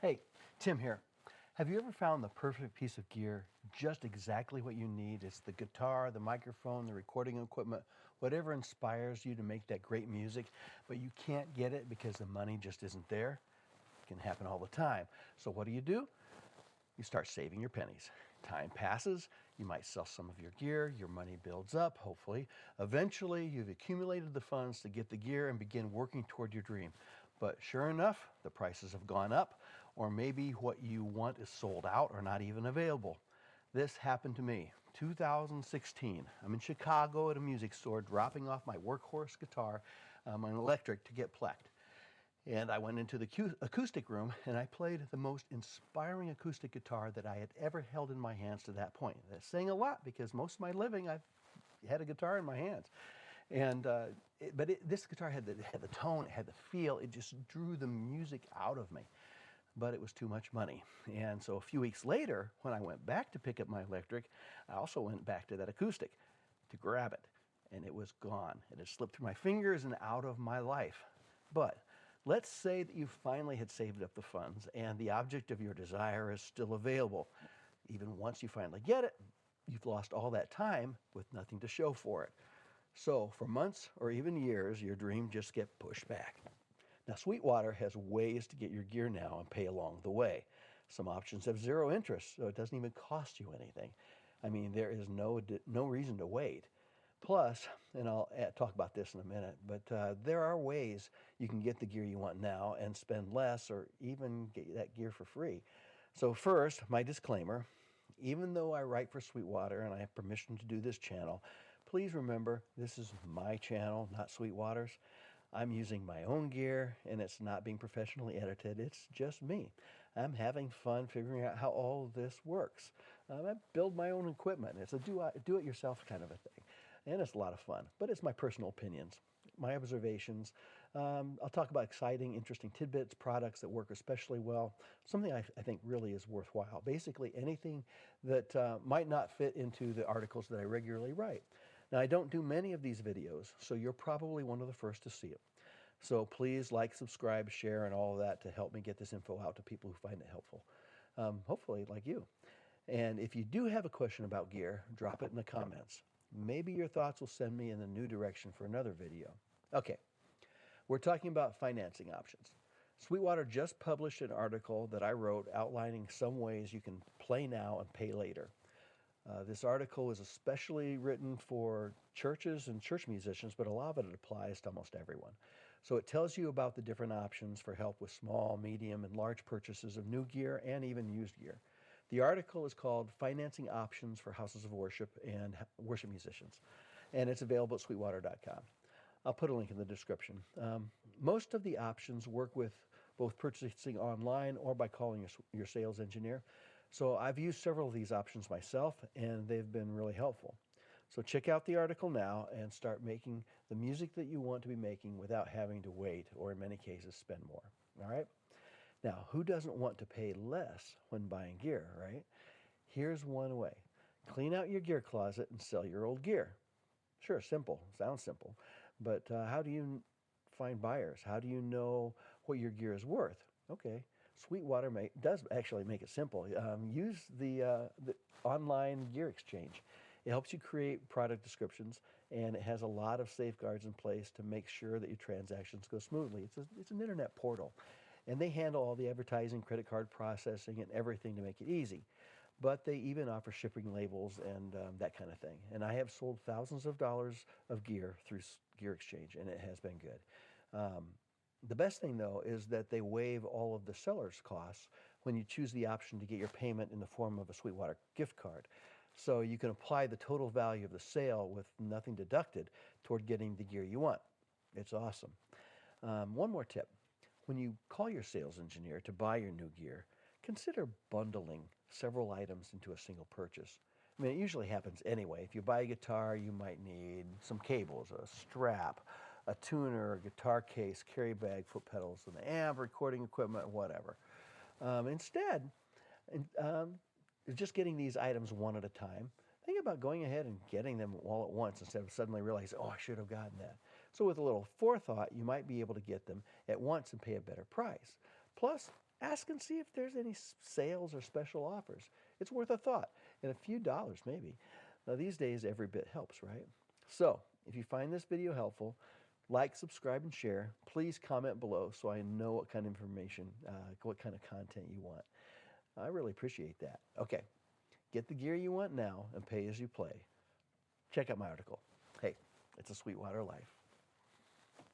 Hey, Tim here. Have you ever found the perfect piece of gear, just exactly what you need? It's the guitar, the microphone, the recording equipment, whatever inspires you to make that great music, but you can't get it because the money just isn't there? It can happen all the time. So what do? You start saving your pennies. Time passes, you might sell some of your gear, your money builds up, hopefully. Eventually, you've accumulated the funds to get the gear and begin working toward your dream. But sure enough, the prices have gone up, or maybe what you want is sold out or not even available. This happened to me, 2016. I'm in Chicago at a music store dropping off my workhorse guitar, an electric, to get plecked. And I went into the acoustic room and I played the most inspiring acoustic guitar that I had ever held in my hands to that point. That's saying a lot because most of my living I've had a guitar in my hands. And this guitar had the tone, it had the feel, it just drew the music out of me. But it was too much money. And so a few weeks later, when I went back to pick up my electric, I also went back to that acoustic to grab it. And it was gone. It had slipped through my fingers and out of my life. But let's say that you finally had saved up the funds and the object of your desire is still available. Even once you finally get it, you've lost all that time with nothing to show for it. So for months or even years, your dream just gets pushed back. Now, Sweetwater has ways to get your gear now and pay along the way. Some options have zero interest, so it doesn't even cost you anything. I mean, there is no reason to wait. Plus, and I'll talk about this in a minute, but there are ways you can get the gear you want now and spend less or even get that gear for free. So first, my disclaimer, even though I write for Sweetwater and I have permission to do this channel, please remember this is my channel, not Sweetwater's. I'm using my own gear and it's not being professionally edited. It's just me. I'm having fun figuring out how all of this works. I build my own equipment. It's a do-it-yourself kind of a thing. And it's a lot of fun, but it's my personal opinions, my observations. I'll talk about exciting, interesting tidbits, products that work especially well, something I think really is worthwhile. Basically anything that might not fit into the articles that I regularly write. Now, I don't do many of these videos, so you're probably one of the first to see it. So please like, subscribe, share, and all of that to help me get this info out to people who find it helpful. Hopefully, like you. And if you do have a question about gear, drop it in the comments. Maybe your thoughts will send me in a new direction for another video. Okay, we're talking about financing options. Sweetwater just published an article that I wrote outlining some ways you can play now and pay later. This article is especially written for churches and church musicians, but a lot of it applies to almost everyone. So it tells you about the different options for help with small, medium, and large purchases of new gear and even used gear. The article is called Financing Options for Houses of Worship and Worship Musicians, and it's available at sweetwater.com. I'll put a link in the description. Most of the options work with both purchasing online or by calling your sales engineer. So I've used several of these options myself, and they've been really helpful. So check out the article now and start making the music that you want to be making without having to wait or in many cases spend more. All right? Now, who doesn't want to pay less when buying gear, right? Here's one way. Clean out your gear closet and sell your old gear. Sure, simple. Sounds simple. But how do you find buyers? How do you know what your gear is worth? Okay, Sweetwater does actually make it simple. Use the online gear exchange. It helps you create product descriptions, and it has a lot of safeguards in place to make sure that your transactions go smoothly. It's an internet portal, and they handle all the advertising, credit card processing, and everything to make it easy. But they even offer shipping labels and that kind of thing. And I have sold thousands of dollars of gear through Gear Exchange, and it has been good. The best thing, though, is that they waive all of the seller's costs when you choose the option to get your payment in the form of a Sweetwater gift card. So you can apply the total value of the sale with nothing deducted toward getting the gear you want. It's awesome. One more tip. When you call your sales engineer to buy your new gear, consider bundling several items into a single purchase. I mean, it usually happens anyway. If you buy a guitar, you might need some cables, a strap, a tuner, a guitar case, carry bag, foot pedals, an amp, recording equipment, whatever. Instead, just getting these items one at a time, think about going ahead and getting them all at once instead of suddenly realizing, oh, I should have gotten that. So with a little forethought, you might be able to get them at once and pay a better price. Plus, Ask and see if there's any sales or special offers. It's worth a thought, and a few dollars maybe. Now, these days, every bit helps, right? So, if you find this video helpful, like, subscribe, and share. Please comment below so I know what kind of information, what kind of content you want. I really appreciate that. Okay, get the gear you want now and pay as you play. Check out my article. Hey, it's a Sweetwater life.